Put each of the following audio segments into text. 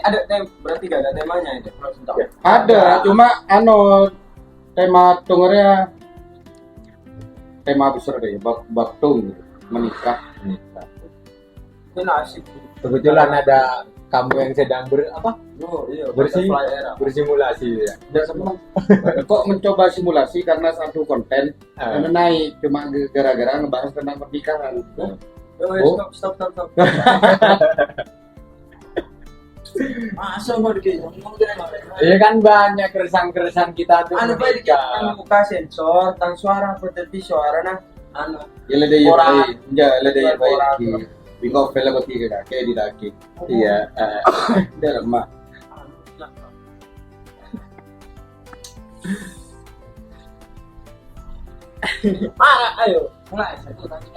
Ada berarti gak ada temanya itu kalau tentang. Ada, cuma tema tunggunya tema besar deh, baktung menikah. Ini asik. Kebetulan ada kamu yang sedang Oh iya, bersimulasi ya. Udah semua. Kok mencoba simulasi karena satu konten karena naik cuma gara-gara ngebahas tentang pernikahan. Stop. Masa mau ngomong Iya kan banyak keresahan kita tuh. anu baik buka sensor tang suara potensi suara nah anu Ya lede Orang. ya lede Orang. baik. Bingung film berarti kayak di daki. Iya. Dia lemah. Ayo mulai satu lagi.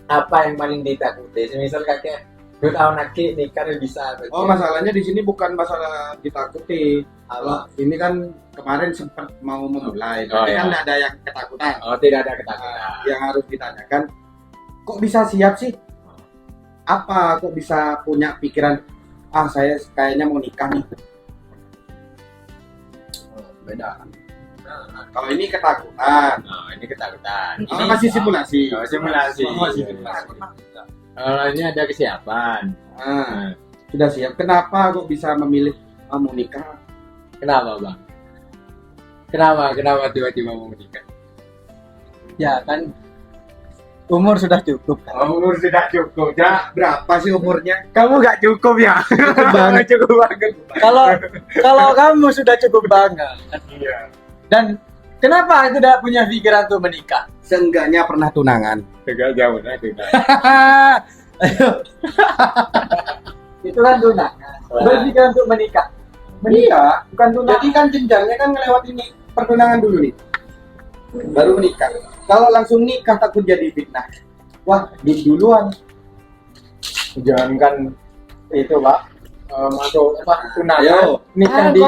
Apa yang paling ditakuti? Misal kakek gue tahu nanti nikah bisa. Oh, masalahnya di sini bukan masalah ditakuti. Apa? Ini kan kemarin sempat mau memulai, Oh, tapi iya. kan nggak ada yang ketakutan. Oh, tidak ada ketakutan. Yang harus ditanyakan, kok bisa siap sih? Apa kok bisa punya pikiran, saya kayaknya mau nikah nih? Beda. Kalau ini ketakutan, Oh, ini ketakutan. ini masih simulasi. Oh, simulasi. Oh, masih simulasi. Kalau ini ada kesiapan. Nah, sudah siap. Kenapa kok bisa memilih mau nikah? Kenapa bang? Kenapa tiba-tiba mau menikah? Ya kan umur sudah cukup kan. Umur sudah cukup ya. Berapa sih umurnya? Kamu gak cukup ya? Cukup banget. Cukup banget. Kalau kamu sudah cukup banget Iya. dan kenapa tidak punya pikiran untuk menikah? Seenggaknya pernah tunangan. Tegak jauh nah tidak. Itu kan tunangan. Berpikiran untuk menikah. Iya. Bukan tunangan. Jadi kan jenjangnya kan ngelewat ini pertunangan dulu nih, baru menikah. Kalau langsung nikah takut jadi fitnah. Wah, duluan. Jangankan itu pak, masuk tunangan. Ayo. Nikah di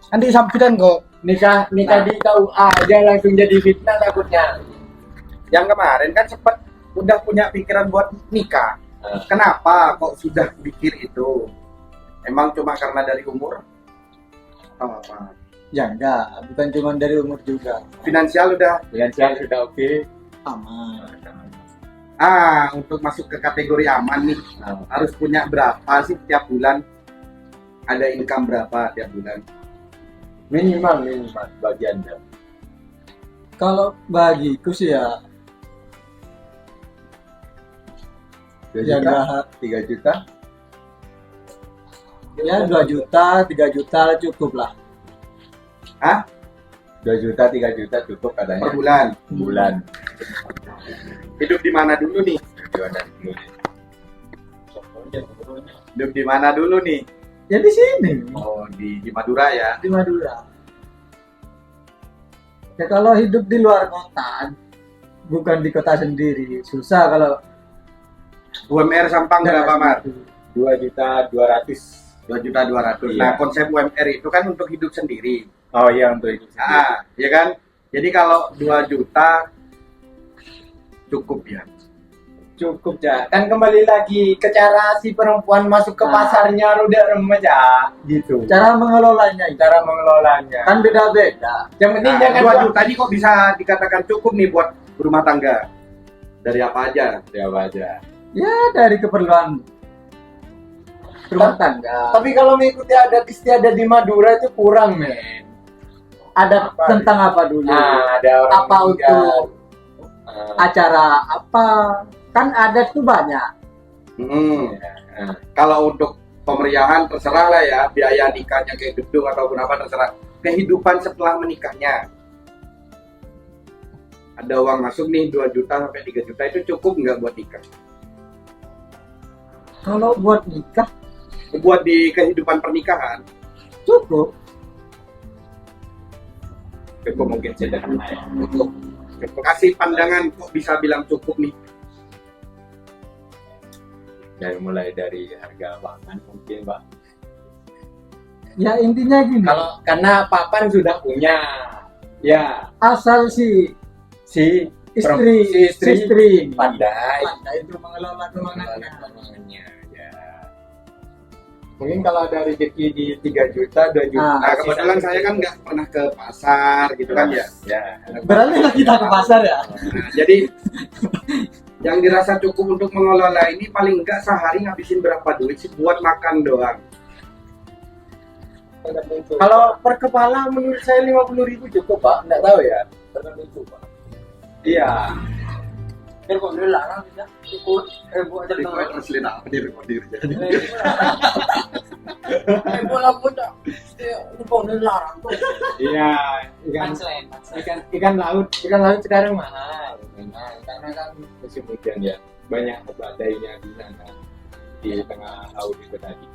Nanti sampean kok. nikah di KUA aja langsung jadi fitnah takutnya. Yang kemarin kan sempat udah punya pikiran buat nikah. Kenapa kok sudah pikir itu? Emang cuma karena dari umur? Atau apa? Ya enggak, bukan cuma dari umur juga. Finansial udah. Finansial sudah oke. Aman. Untuk masuk ke kategori aman nih, harus punya berapa sih tiap bulan? Ada income berapa tiap bulan? Minimal bagi anda. Kalau bagiku sih ya 2 ya juta, enggak 3 juta. ya 2 juta, 3 juta cukup lah. 2 juta, 3 juta cukup Per katanya. bulan. Bulan. Hidup di mana dulu nih? Gimana dulu? Hidup di mana dulu nih? Ya di sini, Oh, di Madura ya. di Madura. Ya kalau hidup di luar kota, bukan di kota sendiri, susah kalau UMR Sampang berapa, Mar? 2.200.000. 2.200.000. Iya. Nah, konsep UMR itu kan untuk hidup sendiri. Oh iya untuk itu. Ya kan? Jadi kalau 2 juta cukup ya. Cukup ya. Kan kembali lagi ke cara si perempuan masuk ke Nah. pasarnya udah remaja gitu. cara mengelolanya itu Cara mengelolanya. kan beda-beda. Yang penting Nah, jangan 2 juta ini kok bisa dikatakan cukup nih buat rumah tangga? Dari apa aja? siapa aja. Ya dari keperluan rumah tangga. Tapi kalau mengikuti adat istiadat di Madura itu kurang, men. Ada Apa? tentang apa dulu? Ada orang Apa meninggal. untuk acara apa? Kan adat tuh banyak. Kalau untuk pemeriahan terserah lah ya, biaya nikahnya kayak gedung ataupun apa terserah. Kehidupan setelah menikahnya. Ada uang masuk nih 2 juta sampai 3 juta itu cukup nggak buat nikah? Kalau buat nikah Buat di kehidupan pernikahan cukup. cukup mungkin sederhana ya. Cukup. Kasih pandangan kok bisa bilang cukup nih. Dari mulai dari harga pangan mungkin, Pak. Ya intinya gini. Kalau karena papan sudah punya. Ya, Asal si si istri pandai itu mengelola keuangannya. ya. Mungkin kalau ada rezeki di 3 juta 2 juta. Nah, kebetulan saya kan nggak pernah ke pasar gitu kan ya. Beralihlah kita ke pasar ya. Nah, jadi yang dirasa cukup untuk mengelola ini paling enggak sehari ngabisin berapa duit sih buat makan doang. Kalau per kepala menurut saya 50.000 cukup Pak, nggak tahu ya. Tertentu Pak. Iya. Kok dulu larang bisa cukup buat aja teman. Asli apa direkodir jadi. Bola putar. Ini kok dulu larang tuh. Iya, ikan laut sekarang mahal. Nah, karena kan musim hujan ya, banyak badainya di sana di tengah laut itu tadi.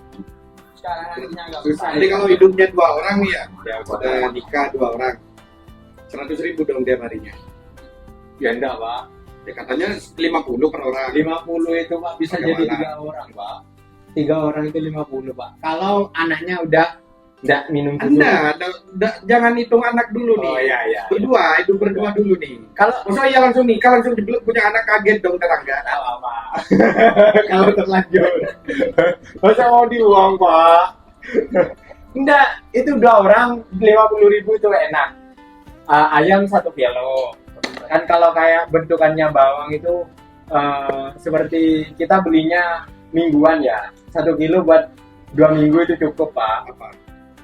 Sekarang harganya agak Susah. Jadi kalau hidupnya 2 orang nih ya, ya udah nikah 2 orang, 100.000 dong tiap harinya. ya enggak Pak. Ya katanya 50 per orang. 50 itu Pak bisa jadi 3 orang Pak. 3 orang itu 50 Pak. Kalau anaknya udah enggak minum susu. Jangan hitung anak dulu nih. Oh iya. Hidup berdua dulu nih. Kalau Masa ya langsung nikah langsung dibeluk punya anak, kaget dong tetangga. apa? Kalau terlanjur. Masa mau diuang Pak? Enggak, itu 2 orang 50.000 itu enak. Ayam 1 kilo. Kan kalau kayak bentukannya bawang itu seperti kita belinya mingguan ya. 1 kilo buat 2 minggu itu cukup Pak. Apa?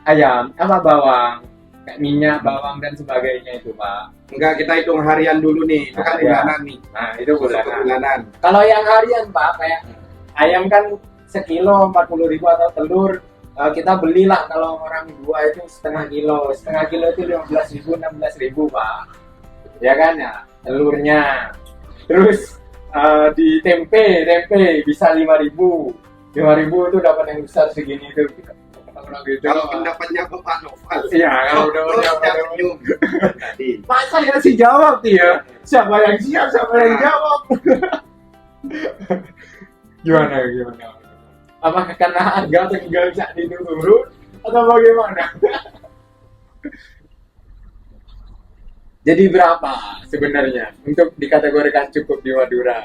Ayam apa bawang, kayak minyak, bawang dan sebagainya itu Pak. Enggak, kita hitung harian dulu nih. Itu kan Harian. bulanan nih. Nah itu bulanan. Bulanan. Kalau yang harian Pak, kayak ayam kan sekilo 40.000 atau telur kita belilah kalau orang 2 itu setengah kilo itu 15.000 16.000 Pak, ya kan ya telurnya. Terus di tempe bisa 5.000 itu dapat yang besar segini itu. Kalau pendapatnya Bapak Noval. Iya, kalau udah senyum. Tadi. masa ngasih jawab dia, siapa yang siap siapa yang jawab. gimana apakah karena harga tinggal saat itu turun atau bagaimana? Jadi berapa sebenarnya untuk dikategorikan cukup di Madura?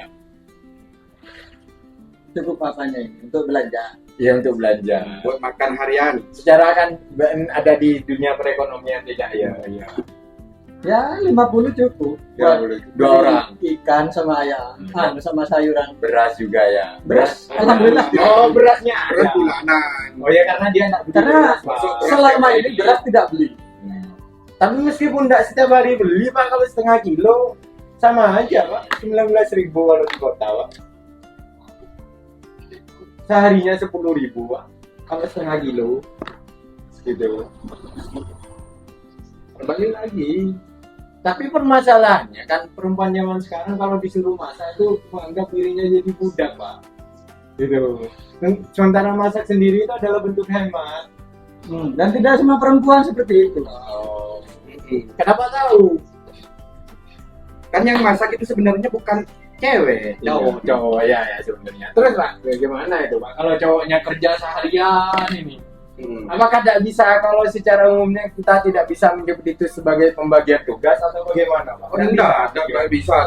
Cukup apanya ini untuk belanja? Ya untuk belanja. Buat makan harian. Secara kan ada di dunia perekonomian tidak ya? Ya 50 cukup. Ya, Buat 2 orang. Ikan sama ayam, sama sayuran. Beras juga ya. Beras, alhamdulillah. Oh berasnya Terus ada. bulanan. Oh ya karena dia nggak beli Karena beras, Pak. selama ini beras tidak beli. Tapi meskipun nggak setiap hari beli Pak, kalau setengah kilo sama aja Pak, 19.000 kalau di kota Pak. Seharinya 10.000 Pak, kalau setengah kilo gitu. Kembali lagi. Tapi permasalahannya kan perempuan zaman sekarang kalau disuruh masak itu menganggap dirinya jadi budak Pak. Gitu. Sementara masak sendiri itu adalah bentuk hemat. Dan tidak semua perempuan seperti itu. Oh. Kenapa tahu? Kan yang masak itu sebenarnya bukan cewek, Cowok ya sebenarnya. Terus Pak, bagaimana itu Pak? Kalau cowoknya kerja seharian ini, apakah tidak bisa kalau secara umumnya kita tidak bisa menyebut itu sebagai pembagian tugas atau bagaimana Pak? Oh, enggak bisa.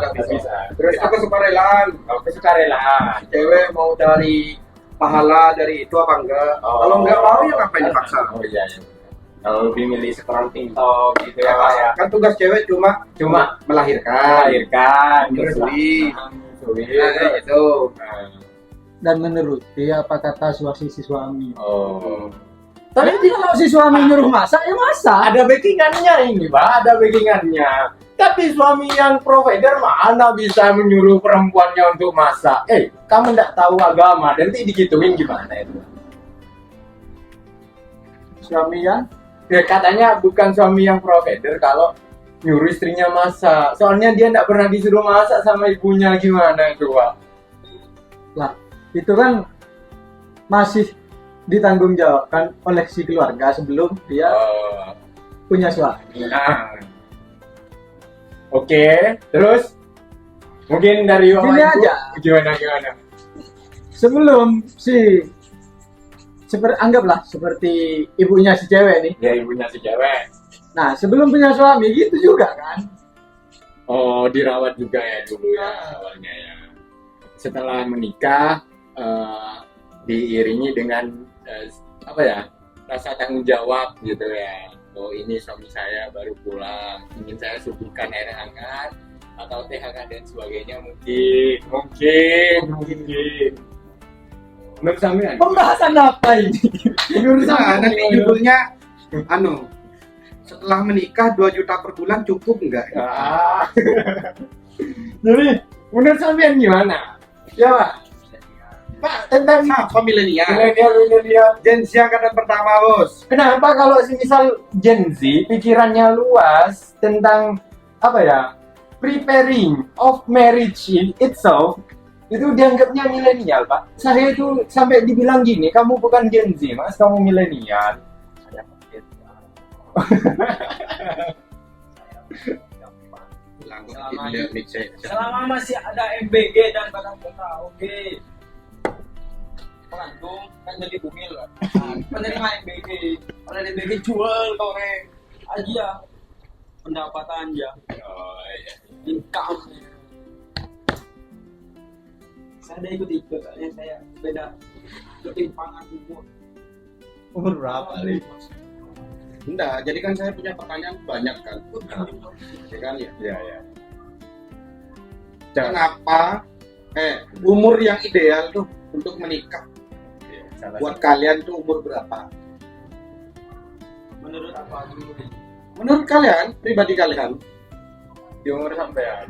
Terus Itu kesukarelaan. kesukarelaan. Cewek mau dari pahala dari itu apa enggak? Oh. Kalau enggak mau ya ngapain dipaksa? Oh iya. Kalau lebih milih scroll TikTok gitu ya Pak ya. Kan tugas cewek cuma melahirkan, menyusui. Nah, itu. Dan menuruti apa kata si suami. Oh. Tapi kalau si suami nyuruh masak, ya masak. Ada backingannya ini Pak, ada backingannya. Tapi suami yang provider mana bisa menyuruh perempuannya untuk masak? Kamu tidak tahu agama, nanti digituin gimana itu? Suami yang Ya, katanya bukan suami yang provider kalau nyuruh istrinya masak. Soalnya dia tidak pernah disuruh masak sama ibunya, gimana itu Pak? lah itu kan masih ditanggung jawabkan oleh si keluarga sebelum dia punya suami. Nah. Oke, terus mungkin dari Gini Ibu, aja. Gimana? Sebelum si anggaplah seperti ibunya si cewek nih. Ya ibunya si cewek. Nah, sebelum punya suami gitu juga kan. Oh, dirawat juga ya dulu ya awalnya ya. Setelah menikah diiringi dengan apa ya, rasa tanggung jawab gitu ya. Oh, ini suami saya baru pulang, ingin saya suguhkan air hangat atau teh hangat dan sebagainya, mungkin. Menurut sampean? Pembahasan apa ini? Menurut Nah, sampean nanti judulnya setelah menikah 2 juta per bulan cukup enggak? Ah. Jadi menurut sampean gimana? Ya Pak. Pak, tentang Apa milenial? milenial. Gen Z angkatan pertama, Bos. Kenapa kalau misal Gen Z pikirannya luas tentang apa ya, preparing of marriage in itself, itu dianggapnya milenial, Pak. Saya itu sampai dibilang gini, kamu bukan Gen Z, Mas, kamu milenial. Saya kaget. Selama masih ada MBG dan kata-kata oke. Pengantung kan jadi bumil kan. Penerima MBG, kalau MBG jual korek aja pendapatan ya, Oh iya. income. Saya ada ikut soalnya saya beda ketimpangan umur. Umur berapa nih? Enggak, jadi kan saya punya pertanyaan banyak kan. Ya kan ya. Iya, iya. Kenapa umur yang ideal tuh untuk menikah buat kalian tuh umur berapa? Menurut apa dulu? Menurut kalian, pribadi kalian? di umur sampean.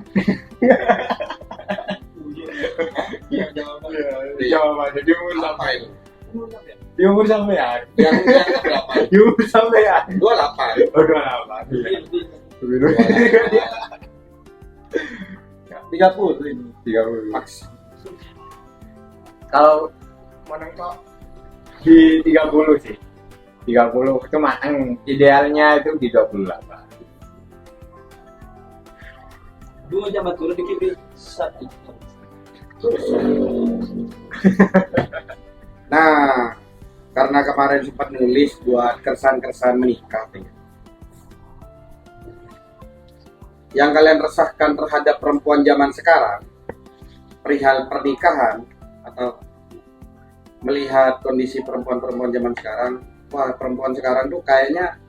Iya jawaban. Jawabannya di umur Apa sampean. itu? Di umur sampean. Yang berapa? Di umur sampean. 28. Oh, 28. Iya. 30 ini. 30. Max. Kalau menengok di 30 sih. 30 itu matang, idealnya itu di 28. Dua jabat turun di kiri satu. Nah, karena kemarin sempat nulis buat keresahan-keresahan menikah nih. Yang kalian resahkan terhadap perempuan zaman sekarang, perihal pernikahan atau melihat kondisi perempuan-perempuan zaman sekarang, wah perempuan sekarang tuh kayaknya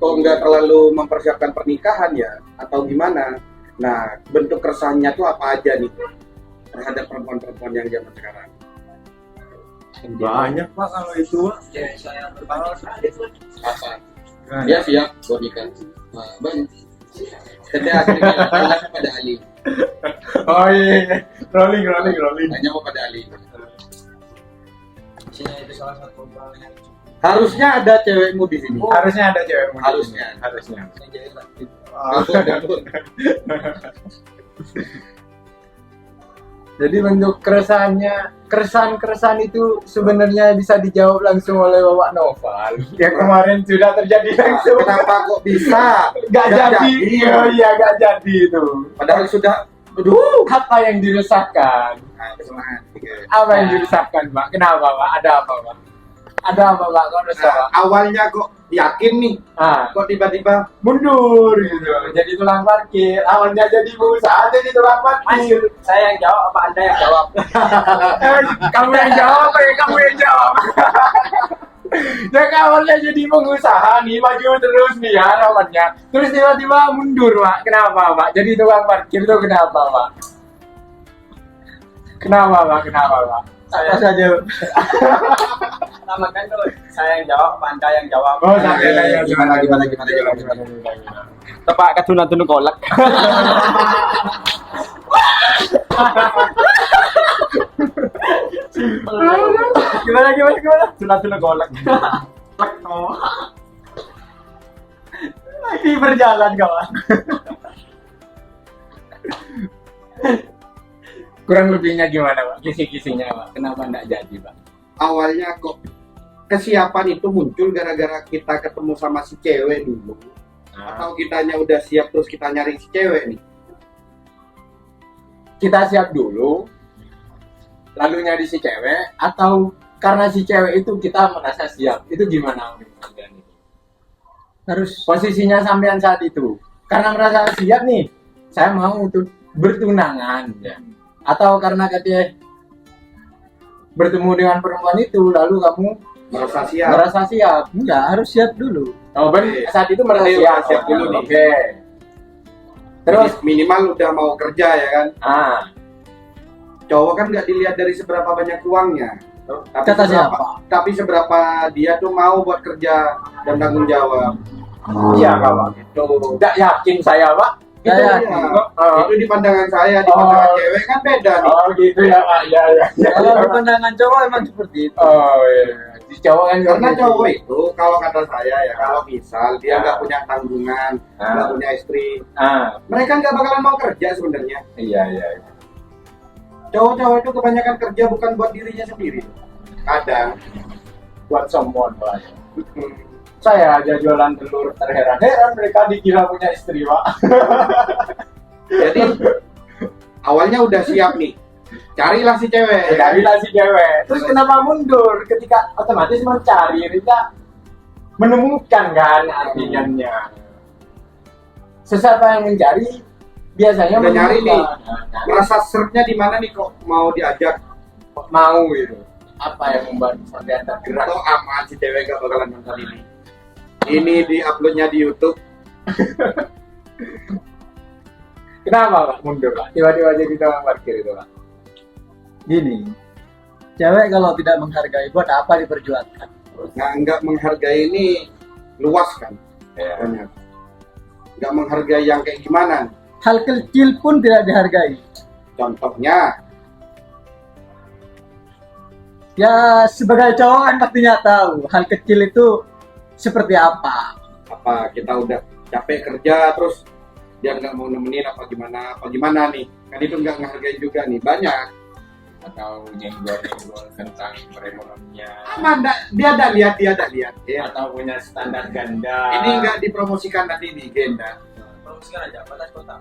kok nggak terlalu mempersiapkan pernikahan ya atau gimana? Nah, bentuk keresahannya tuh apa aja nih terhadap perempuan-perempuan yang zaman sekarang? Banyak Pak kalau itu. Ya saya berbalas. Apa? Dia siap buat nikah. Nah, banyak. Ketika tanya kepada Ali, Oh iya. Rolling. tanya kepada Ali. Saya itu salah satu hal yang Harusnya ada cewekmu di sini. Harusnya ada cewek muda. Harusnya. saya jadi laki. Jadi bentuk keresahan itu sebenarnya bisa dijawab langsung oleh Bapak Noval. Yang kemarin sudah terjadi langsung. Kenapa kok bisa? Gak jadi. Iya, gak jadi itu. Padahal sudah. Apa yang diresahkan? Nah, kesemangat. Apa yang diresahkan, Pak? Kenapa, Pak? Ada apa, Pak? Ada apa, Pak? Kok resah, Pak? Awalnya kok yakin nih, kok tiba-tiba Mundur gitu. Jadi tukang parkir. Awalnya jadi pengusaha, jadi tukang parkir. Saya yang jawab apa Anda yang jawab? Kamu yang jawab, kamu yang jawab. Ya awalnya jadi pengusaha nih, maju terus nih harapannya. Terus tiba-tiba mundur, Pak. Kenapa, Pak? Jadi tukang parkir itu kenapa, Pak? Kenapa, Pak? Apa saja? Sama kan tuh saya yang jawab, apa Anda yang jawab? Oh, sampai gimana? Tepak ketuna-tunu kolak. Gimana? Tuna-tuna golek. Lagi berjalan, kawan. Kurang lebihnya gimana, Pak? Kisi-kisinya, Pak. Kenapa enggak jadi, Pak? Awalnya kok kesiapan itu muncul gara-gara kita ketemu sama si cewek dulu. Atau kitanya udah siap terus kita nyari si cewek nih. Kita siap dulu, lalu nyari si cewek, atau karena si cewek itu kita merasa siap? Itu gimana menurut kalian? Harus Posisinya sampean saat itu, karena merasa siap nih, saya mau untuk bertunangan ya. Atau karena katanya bertemu dengan perempuan itu lalu kamu merasa siap. Enggak, harus siap dulu. Oh, saat itu merasa siap dulu nih. Oke. Terus minimal udah mau kerja ya kan. Cowok kan nggak dilihat dari seberapa banyak uangnya, Kata siapa? tapi seberapa dia tuh mau buat kerja dan tanggung jawab. Iya, Pak. Itu enggak yakin saya, Pak. Saya Itu yakin. ya. Itu di pandangan saya, di pandangan cewek kan beda nih. Oh, gitu ya, Pak. Iya. Kalau di pandangan cowok emang seperti itu. Oh, iya. Di cowok kan Karena seperti cowok itu. itu kalau kata saya ya, kalau misal dia nggak punya tanggungan, nggak punya istri, mereka nggak bakalan mau kerja sebenarnya. Iya. Cowok-cowok itu kebanyakan kerja bukan buat dirinya sendiri. Kadang Buat someone, Pak. Saya aja jualan telur terheran-heran mereka dikira punya istri, Pak. jadi awalnya udah siap nih, carilah si cewek. Carilah si cewek. Terus kenapa mundur ketika otomatis mencari kita menemukan kan artinya. Sesiapa yang mencari biasanya Udah nyari nih. Nah, Merasa serapnya di mana nih kok mau diajak? kok mau gitu. Apa yang membuat sampai tergerak? Atau aman si cewek gak bakalan nonton ini. Ini di uploadnya di YouTube. Kenapa, Pak, mundur, Pak? Tiba-tiba jadi tukang parkir itu, Pak. Gini, cewek kalau tidak menghargai, buat apa diperjuangkan? Nggak menghargai ini luas kan? Iya. Banyak. Nggak menghargai yang kayak gimana? Hal kecil pun tidak dihargai. Contohnya, Ya sebagai cowok kan pastinya tahu hal kecil itu seperti apa. apa kita udah capek kerja terus dia nggak mau nemenin apa gimana nih? Kan itu nggak menghargai juga nih, banyak. Atau nyenggol-nyenggol tentang perekonomian. Dia ada lihat ya. Atau punya standar ganda. Ini nggak dipromosikan nanti di Genda. Promosikan aja batas kota.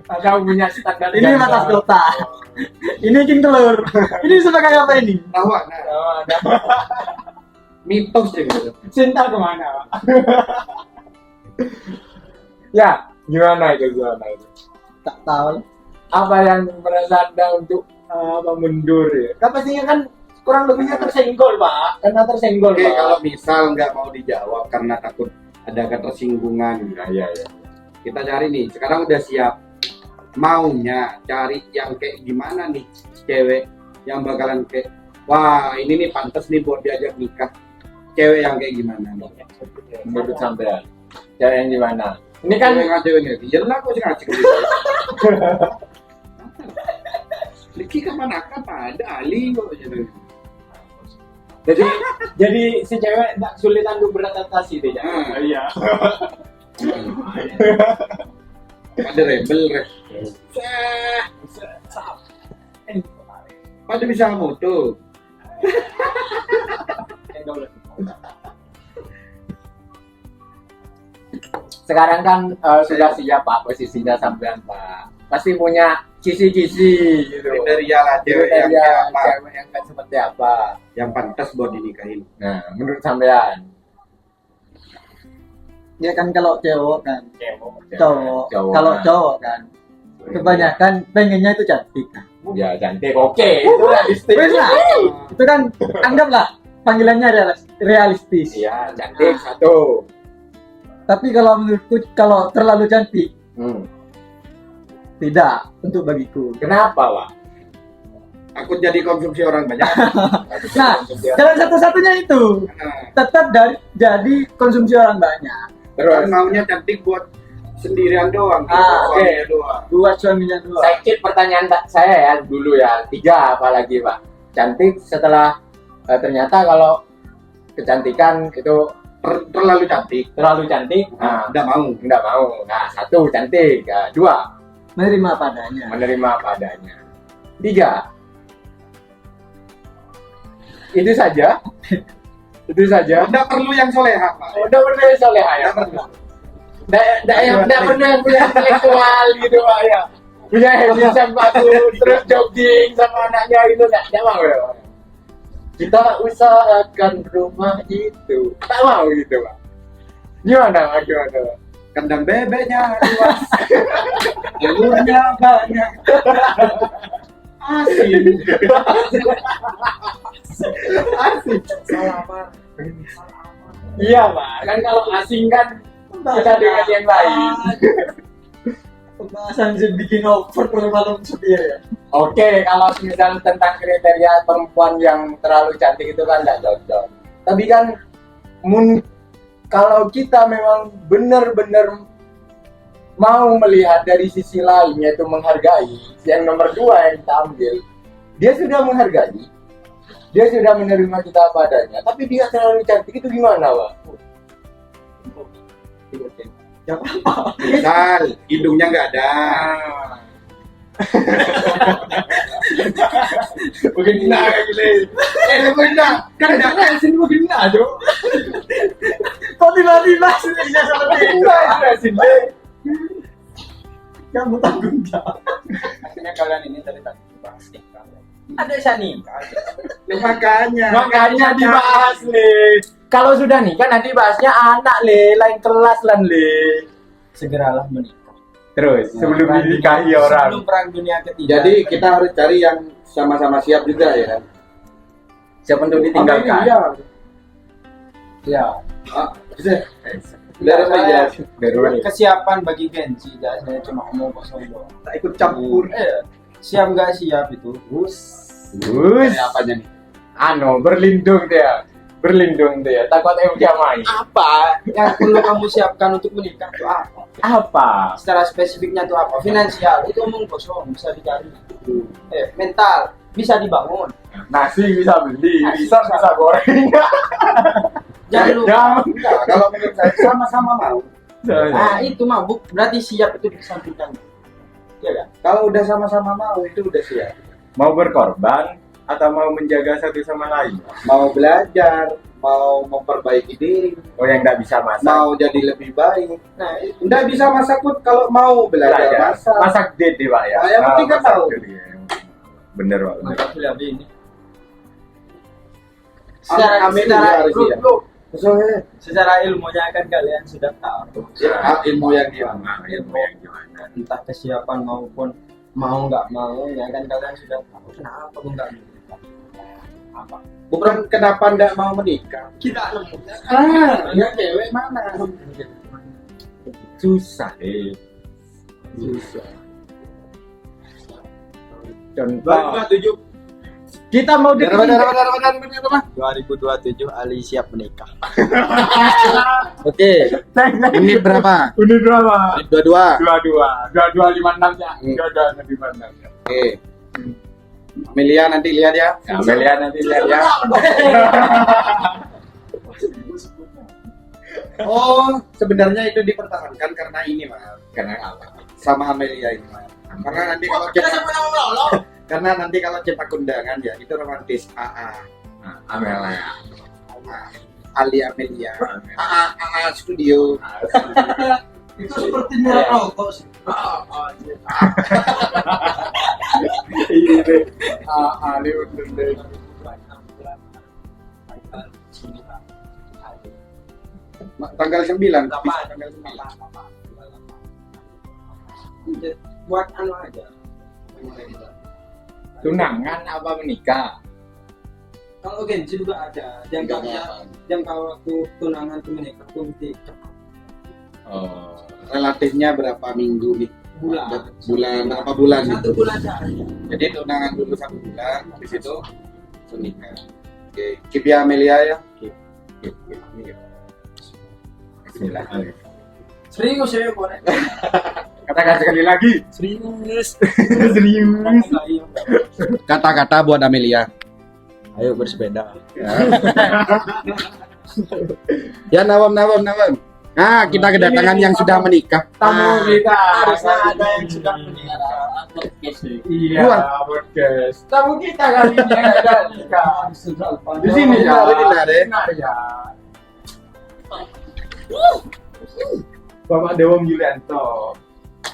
Atau punya standar Ini ganda. batas kota. Ini king telur. Ini sebagai apa ini? Tahu nah, Oh, ada. mitos ya gitu. Cinta kemana, Pak? Ya, gimana itu? Tak tahu. Apa yang merasa Anda untuk mundur ya? Kan pastinya kan kurang lebihnya tersenggol, Pak. Karena tersenggol, Oke, Pak. kalau misal nggak mau dijawab karena takut ada ketersinggungan, Iya. kita cari nih. Sekarang udah siap, maunya cari yang kayak gimana nih cewek yang bakalan kayak wah ini nih pantas nih buat diajak nikah. Cewek yang kayak gimana nih? Menurut sampean. Cewek yang gimana? Ini kan ceweknya dia lah kok sih ngacik gitu. Liki kemana ada Ali kok gitu. jadi si cewek nggak kesulitan untuk beradaptasi deh ya. Iya. Ada rebel pada bisa moto. Sekarang kan sudah siap, Pak, posisinya sampean, Pak. Pasti punya kisi-kisi gitu. Kriteria lah cewek yang Kriteria kayak apa, cewek yang kayak seperti apa. yang pantas buat dinikahin. Nah, menurut sampean. Ya kan kalau cowok kan, Cowok. kalau cowok kan, kebanyakan pengennya itu cantik. Ya cantik, oke, itu realistis. Wes lah. Itu kan anggaplah panggilannya realistis. Iya, cantik satu. Tapi kalau menurutku kalau terlalu cantik tidak untuk bagiku. Kenapa, Pak? Aku jadi konsumsi orang banyak. Nah, jalan satu-satunya itu tetap jadi konsumsi orang banyak. Terus Kan maunya cantik buat sendirian doang, Oke. suaminya doang. Buat suaminya dua. saya pertanyaan saya ya dulu ya, 3 apalagi, Pak. Cantik setelah ternyata kalau kecantikan itu Terlalu cantik, terlalu cantik, nggak mau. enggak mau. Nah, 1 cantik, 2 Menerima padanya. menerima apa adanya. 3 itu saja. Itu saja. Nggak perlu yang soleha, Pak. Udah bener soalnya ya. Nggak perlu. Nggak pernah yang punya intelektual gitu, Pak ya. Punya heavy sepatu, terus jogging sama anaknya itu nggak mau ya, Pak. Kita usahakan rumah itu, tak mau gitu, Pak. Gimana? Kandang bebeknya luas, telurnya banyak, asin. Asik. Salah apa? Iya, Pak. Kan kalau asing kan kita dengan yang lain. Pembahasan sih bikin over malam setia ya. Oke, kalau misalnya tentang kriteria perempuan yang terlalu cantik itu kan nggak cocok. Tapi kan kalau kita memang benar-benar mau melihat dari sisi lain, yaitu menghargai, yang nomor 2 yang kita ambil, dia sudah menghargai, dia sudah menerima kita apa adanya, tapi dia terlalu cantik itu gimana, Pak? Misal hidungnya nggak ada, Mungkin kayak gini. Kan ada resin mungkin aja. Kok tiba-tiba sudah seperti itu? Resin. Kamu tanggung jawab. Akhirnya kalian ini tadi bahas nikah. Ada saya nikah. makanya Dibahas, Le. Kalau sudah nikah nanti bahasnya anak, Le, lain kelas lan, Le. Segeralah menikah. Terus sebelum dinikahi orang. Sebelum perang dunia ketiga. Jadi kita harus cari yang sama-sama siap juga ya. Siapa untuk ditinggalkan? Iya. Ya. Bisa. Dari aja. Kesiapan bagi Genji, saya cuma mau kosong doang. Tak ikut campur. Siap nggak siap itu? Kayak apanya nih? Berlindung dia. Takut main. Apa yang perlu kamu siapkan untuk menikah itu apa? Apa? Secara spesifiknya itu apa? Finansial itu omong kosong, bisa dicari. Mental bisa dibangun. Nasi bisa beli, bisa goreng. Jangan lupa. Nah, kalau menurut saya sama-sama mau. Nah itu mabuk berarti siap itu disampingkan. Ya kan? Kalau udah sama-sama mau itu udah siap. Mau berkorban atau mau menjaga satu sama lain? Mau belajar, mau memperbaiki diri, Yang nggak bisa masak. mau jadi lebih baik. Nah itu Nggak bisa masak pun kalau mau belajar masak. Masak date, Pak ya. Nah, yang penting kan masak tahu. date, ya. Bener, Pak. Bener. mantap lebih ini. Amin ya, harus ya. Soalnya Secara ilmunya kan kalian sudah tahu. ilmu yang gimana? Ilmu yang gimana? Entah kesiapan maupun mau nggak mau ya kan kalian sudah tahu kenapa aku nggak menikah. Apa? Bukan kenapa nggak mau menikah. Kita nemu. Yang cewek mana? Susah, Susah. Contoh. Kita mau Benar. 2027 Ali siap menikah. Oke. Menit berapa? Menit berapa? Menit 22. 22.56 ya. Hmm. 22.56 ya. Oke. Amelia nanti lihat ya. Amelia nanti lihat ya. Oh, sebenarnya itu dipertahankan karena ini, Mas. Karena apa? Sama Amelia ini, Mas. Karena nanti kalau karena nanti kalau cetak undangan ya itu romantis. Amelia. Ali Amelia. Studio. Itu seperti merah rokok sih. Ini Ali undur deh. Tanggal 9. Buat anu aja. Tunangan apa menikah? Kalau Genji juga ada jangka waktu tunangan ke menikah itu mesti cepat. Relatifnya berapa minggu nih? Bulan. Berapa bulan? 1 bulan saja. Jadi tunangan dulu 1 bulan, habis itu nikah. Oke, keep ya Amelia ya. Bismillah. Serius ya boleh. Katakan sekali lagi. Serius. Serius. Kata-kata buat Amelia. Ayo bersepeda. Ya Nawam. Nah, kita kedatangan yang sudah menikah. Tamu kita Harusnya ada yang sudah menikah. Iya, podcast. Tamu kita kali ini ada nikah. Di sini ya. Ya. Bapak Dewong Yulianto.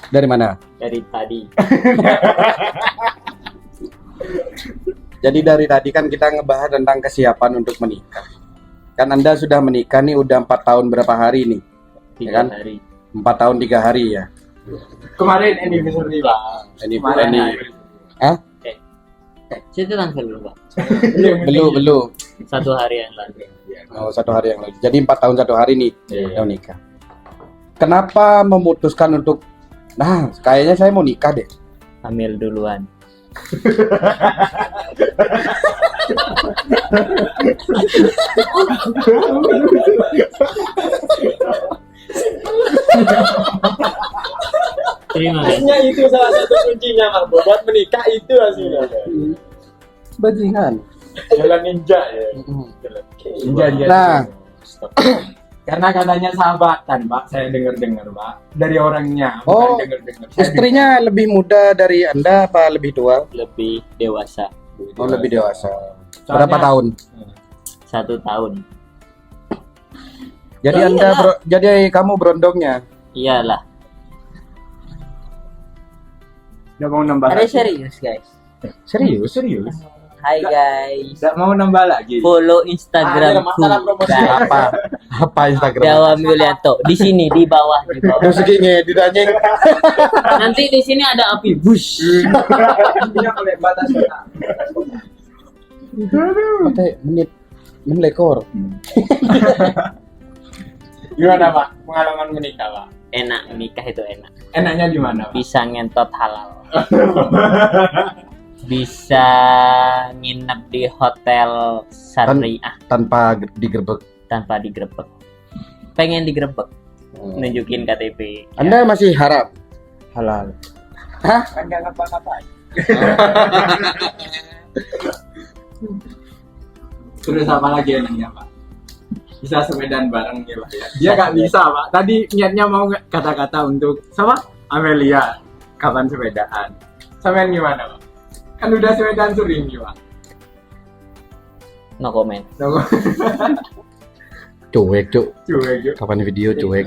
Dari mana? Dari tadi. Jadi dari tadi kan kita ngebahas tentang kesiapan untuk menikah. Kan Anda sudah menikah nih udah 4 tahun berapa hari nih? Ya kan? 3 hari. 4 tahun 3 hari ya. Kemarin anniversary Pak. Ini Kemarin ini. Hah? Situ langsung dulu, Pak. Belum. 1 hari yang lalu. Oh, 1 hari yang lalu. Jadi 4 tahun 1 hari nih Iya. udah nikah. Kenapa memutuskan untuk kayaknya saya mau nikah deh. Hamil duluan. Terima kasih. Hasilnya itu salah satu kuncinya Mas Bo. Buat menikah itu hasilnya. Bajingan. Jalan ninja ya. Ninja. Nah. Karena katanya sahabatan, Pak. Saya dengar-dengar, Pak. Dari orangnya. Oh, bukan dengar-dengar. Istrinya lebih muda dari Anda apa lebih tua? Lebih dewasa. Oh, lebih dewasa. Soalnya- Berapa tahun? 1 tahun. Jadi jadi kamu berondongnya. Iyalah. Nggak mau nambah Ada lagi. serius, guys. Serius? Serius. Hai guys. Nggak mau nambah lagi. Follow Ada Instagramku. masalah promosi. guys. Apa Instagram? Jawa Mulyanto. Di sini di bawah. Terus seginya ditanya. Nanti di sini ada api bush. Intinya oleh batas kota. menit lekor. Gimana Pak? Pengalaman menikah Pak? Enak menikah itu enak. Enaknya gimana Pak? Bisa ngentot halal. Bisa nginep di hotel syariah Tanpa digerebek. tanpa digerebek. Pengen digerebek, nunjukin KTP. Anda masih harap? Halal. Hah? Kan nggak ngapa-ngapain. Terus apa lagi enaknya Pak? Bisa semedan bareng ya Pak ya? Dia nggak bisa Pak. Tadi niatnya mau kata-kata untuk sama Amelia. Kapan sepedaan? Sampean gimana Pak? Kan udah sepedaan sering nih Pak. No comment. Cuek, cuk. Cuek yuk. Kapan video cuek?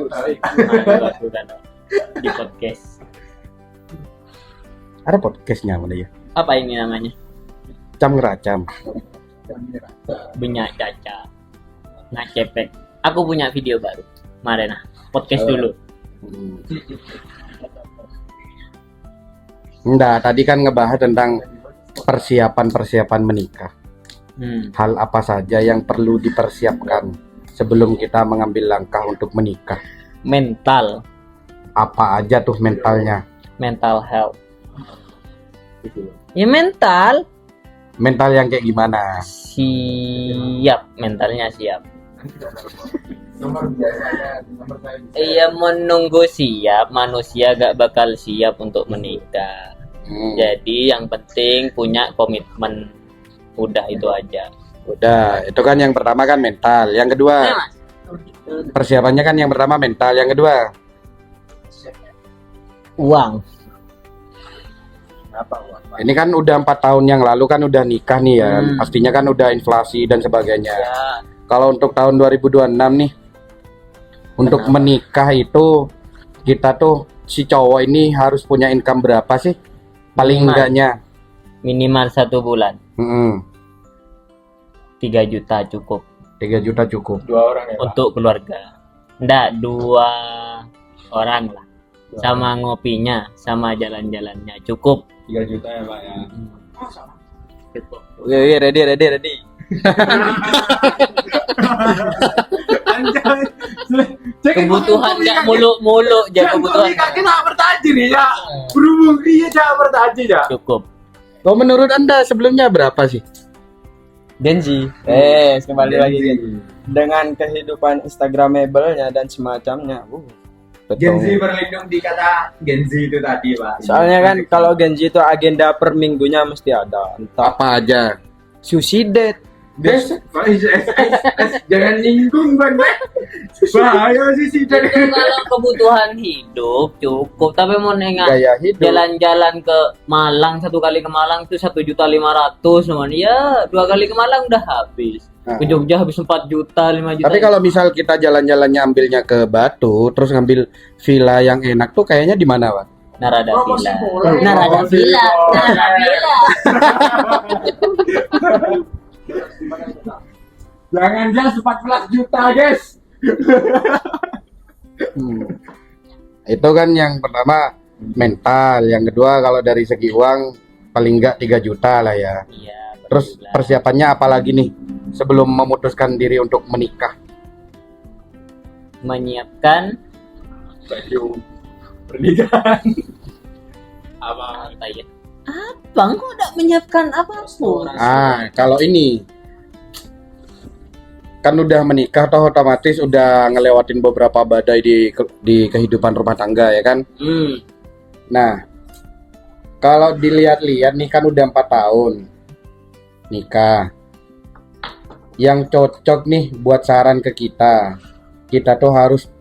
Di podcast. Ada podcastnya mana ya? Apa ini namanya? Cam ngeracam. Benyak caca. Ngacepek. Aku punya video baru. Mari nah, podcast dulu. Enggak, tadi kan ngebahas tentang persiapan menikah. Hal apa saja yang perlu dipersiapkan sebelum kita mengambil langkah untuk menikah? Mental, Apa aja tuh mentalnya? mental health. Ya mental. Mental yang kayak gimana? Siap, mentalnya siap. Nomor biasanya, nomor saya. Iya, menunggu siap, manusia gak bakal siap untuk menikah. Jadi yang penting punya komitmen. Udah itu aja. Udah, itu kan yang pertama kan mental. Yang kedua, persiapannya kan yang pertama mental. Yang kedua, Uang. Kenapa Pak? ini kan udah 4 tahun yang lalu kan udah nikah nih ya. Pastinya kan udah inflasi dan sebagainya. Ya, Kalau untuk tahun 2026 nih, untuk menikah itu kita tuh si cowok ini harus punya income berapa sih? Paling Minimal. enggaknya. minimal 1 bulan. 3 juta cukup 3 juta cukup. 2 orang ya Pak? untuk keluarga. Nggak, 2 orang lah. Sama ngopinya, sama jalan-jalannya cukup. 3 juta ya Pak ya. Cukup. Oke, ready. Anjay. Kebutuhan nggak muluk-muluk aja kebutuhan. Kita bertajir ya. Berhubung dia jangan bertajir ya. Cukup. Oh, menurut Anda sebelumnya berapa sih? Genji. Kembali lagi Genji. Dengan kehidupan Instagramable-nya dan semacamnya. Gen Z berlindung di kata Gen Z itu tadi Pak. Soalnya kan kalau Genji itu agenda per minggunya mesti ada. Entah Apa aja? sushi date. Jangan nyinggung Bang. Bahaya sih si Itu kalau kebutuhan hidup cukup, tapi mau nengah Gaya hidup. jalan-jalan ke Malang, 1 kali ke Malang itu 1.500.000 cuman ya 2 kali ke Malang udah habis. Ke Jogja habis 4 juta, 5 juta. Tapi kalau misal kita jalan-jalannya ambilnya ke Batu, terus ngambil villa yang enak tuh kayaknya di mana, Pak? Narada Villa. Promosi Narada Villa. Jangan jas 14 juta guys. Itu kan yang pertama mental, yang kedua kalau dari segi uang paling enggak 3 juta lah ya. Iya. Terus betul lah. persiapannya apa lagi nih sebelum memutuskan diri untuk menikah? Menyiapkan baju pernikahan. Apa? apa ya? Abang kok udah menyiapkan apapun? Kalau ini kan udah menikah toh otomatis udah ngelewatin beberapa badai di kehidupan rumah tangga ya kan. Nah, kalau dilihat-lihat nih kan udah 4 tahun nikah. Yang cocok nih buat saran ke kita tuh harus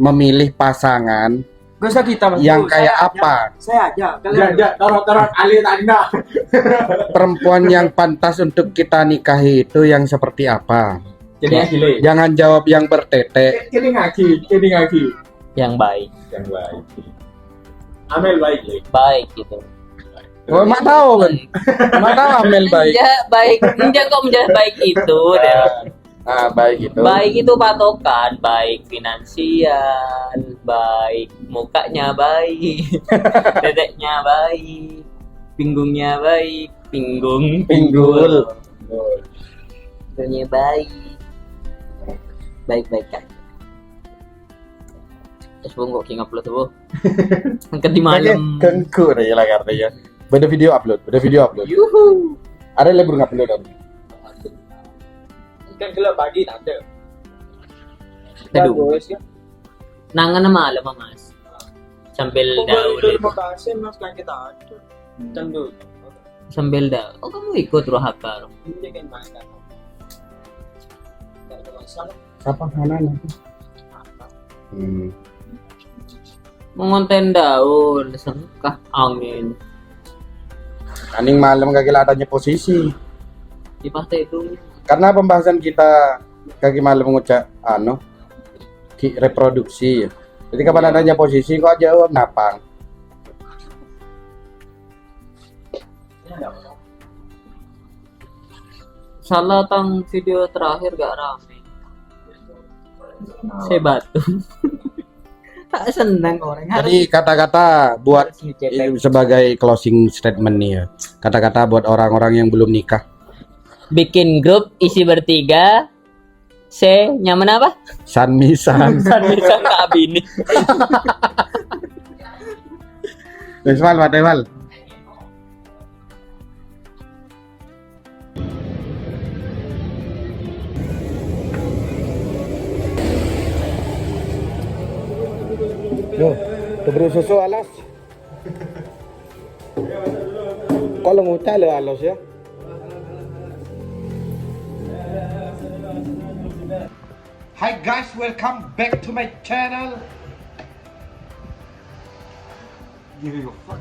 memilih pasangan Gak usah kita Mas. yang Bro. kayak Saya apa? aja. Saya aja. Kalian Ya, tarot alih tanda. Perempuan yang pantas untuk kita nikahi itu yang seperti apa? Jadi gile. Jangan jawab yang bertete. Ini ngaki. Yang baik, Yang baik. Amel baik, Le. baik gitu. Oh, mak tahu kan? Mak tahu Amel baik. Ya baik, enggak kok menjadi baik itu. Baik itu. Baik itu patokan, baik finansial, baik mukanya baik, teteknya baik, pinggungnya baik, pinggul, pinggulnya baik, baik kan. Terus kok king upload tuh, angkat di malam. Kengku ya lah katanya. Beda video upload. Yuhu. Ada lebur ngupload apa? Kan gelap pagi tak ada. Aduh, Bagus ya. nangan malam mas, sambil daun, Terima kasih Mas kan kita ada. Tentu. sambil daun. Oh kamu ikut Rohaka? Ini kan Mas kan. Tak ada masalah. Siapa kanan? Mengonten daun, sengkah angin. Aning malam kagak adanya posisi. Di partai itu. Karena pembahasan kita kaki malam mengucap reproduksi. Jadi kapan adanya posisi kok jawab napang. Salah tang video terakhir gak rame. Saya batu. Tak senang orang. Jadi kata-kata buat sebagai closing statement nih ya. Kata-kata buat orang-orang yang belum nikah. Bikin grup isi bertiga. Nyaman apa? Sanmisan. Bisa Kak Bini. Desmal, Pak Demal. Yo, beri susu alas. Kalau ngucap le alas ya. Hi guys, welcome back to my channel. Give you fuck.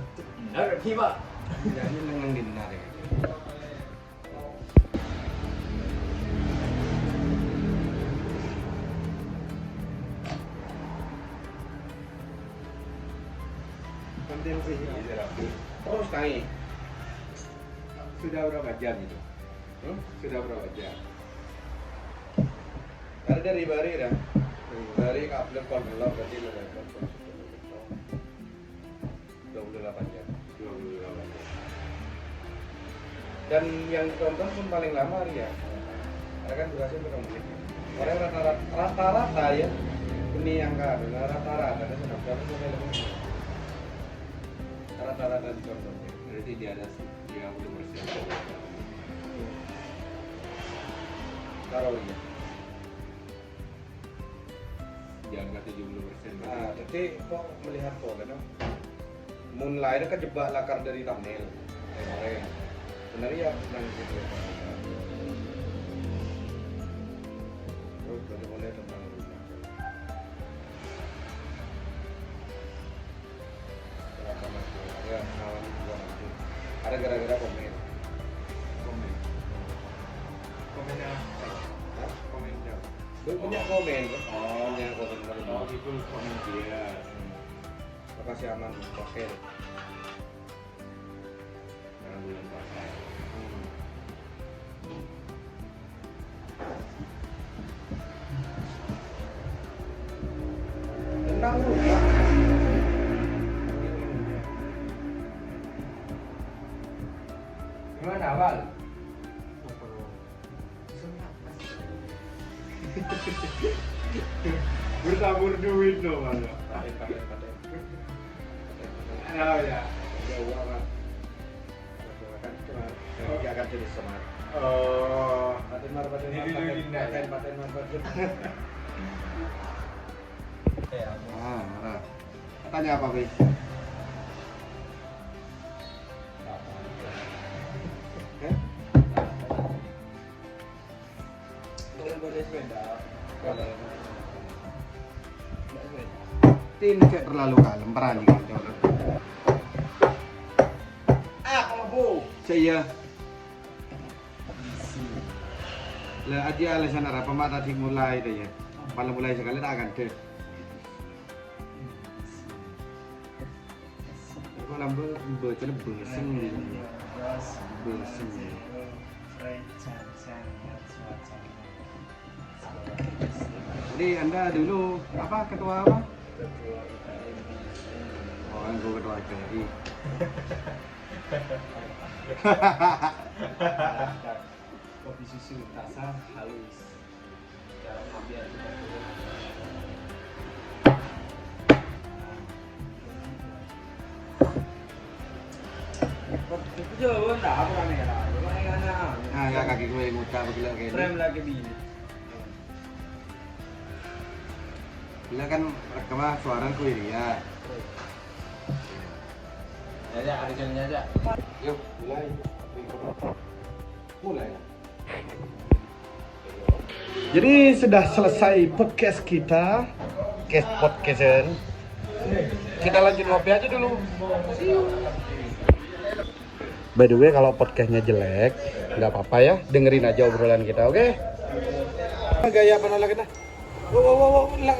Jadi nang dinar ya. Penting sih terus tangi. Sudah berapa jam itu? Sudah berapa jam? Dari bari dah. Dari upload call belum berarti lu dapat 28 jam. 28 jam. Dan yang tonton pun paling lama ya. Karena kan durasi berapa menit. Orang rata-rata ya. Ini yang enggak ada rata-rata ada sudah berapa sampai 5 menit. Rata-rata ditonton. Berarti di atas 30%. Taruh ya. Jangan 70%. Jadi kok melihat kok kan? Moonlight itu kejebak lakar dari thumbnail. Sebenarnya ya nang gitu. Terus dari mulai tentang rumah. Berapa masuk? Ya, malam juga masuk. Ada gara-gara komen. Komennya apa? Komennya. Punya komen. Punya komen baru. Itu komen dia. Lokasi aman, oke. Karena bulan puasa. Gimana awal? Bertabur duit loh malah. Oh ya. akan jadi smart. Oh. Paten marah. Tanya apa, Bi? Tin cek terlalu kalem perani kan coba. Kalau bu, saya. Lah aja alasan apa mak tadi mulai deh ya. Malah mulai sekali tak akan deh. Kok lambe bocor beseng. Beseng. Jadi Anda dulu apa ketua apa? Oh, aku ketua KPI. Kopi susu rasa halus. Cara biar kita turun. Itu jawaban dah apa nih lah. Ah, ya kaki gue ngucap begila kayak Frame ini. lagi bini. Bila kan rekaman suara ku ini ya. Ya, ada channelnya aja. Yuk, mulai. Mulai. Jadi sudah selesai podcast kita, podcastan. Kita lanjut ngopi aja dulu. By the way, kalau podcastnya jelek, nggak apa-apa ya, dengerin aja obrolan kita, oke? Gaya apa nolak kita? Wow, la.